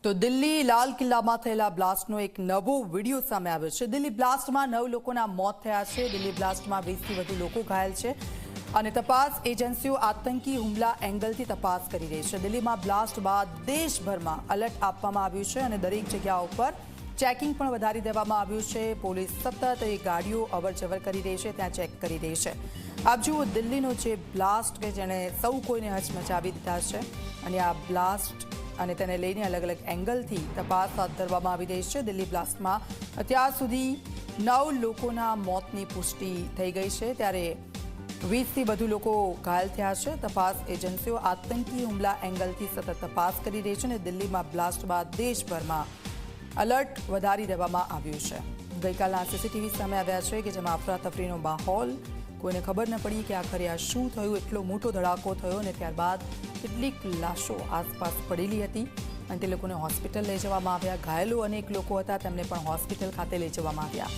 તો દિલ્હી લાલ કિલ્લામાં થયેલા બ્લાસ્ટનો એક નવો વિડીયો સામે આવ્યો છે। દિલ્હી બ્લાસ્ટમાં 9 લોકોના મોત થયા છે। દિલ્હી બ્લાસ્ટમાં 20થી વધુ લોકો ઘાયલ છે અને તપાસ એજન્સીઓ આતંકી હુમલા એંગલથી તપાસ કરી રહી છે। દિલ્હીમાં બ્લાસ્ટ બાદ દેશભરમાં એલર્ટ આપવામાં આવ્યું છે અને દરેક જગ્યાઓ પર ચેકિંગ પણ વધારી દેવામાં આવ્યું છે। પોલીસ સતત એ ગાડીઓ અવરજવર કરી રહી છે, ત્યાં ચેક કરી રહી છે। આપ જુઓ દિલ્હીનો જે બ્લાસ્ટ કે જેણે સૌ કોઈને હચમચાવી દીધા છે અને આ બ્લાસ્ટ અને તેને લઈને અલગ અલગ એંગલથી તપાસ હાથ ધરવામાં આવી રહી છે। દિલ્હી બ્લાસ્ટમાં અત્યાર સુધી 9 લોકોના મોતની પુષ્ટિ થઈ ગઈ છે, ત્યારે 20થી વધુ લોકો ઘાયલ થયા છે। તપાસ એજન્સીઓ આતંકી હુમલા એંગલથી સતત તપાસ કરી રહી છે અને દિલ્હીમાં બ્લાસ્ટ બાદ દેશભરમાં એલર્ટ વધારી દેવામાં આવ્યું છે। ગઈકાલના સીસીટીવી સામે આવ્યા છે કે જેમાં અફરાતફરીનો માહોલ, કોઈને ખબર ન પડી કે આખરે આ શું થયું। એટલો મોટો ધડાકો થયો અને ત્યારબાદ કેટલીક લાશો આસપાસ પડેલી હતી અને તે લોકોને હોસ્પિટલ લઈ જવામાં આવ્યા। ઘાયલો અનેક લોકો હતા, તેમને પણ હોસ્પિટલ ખાતે લઈ જવામાં આવ્યા।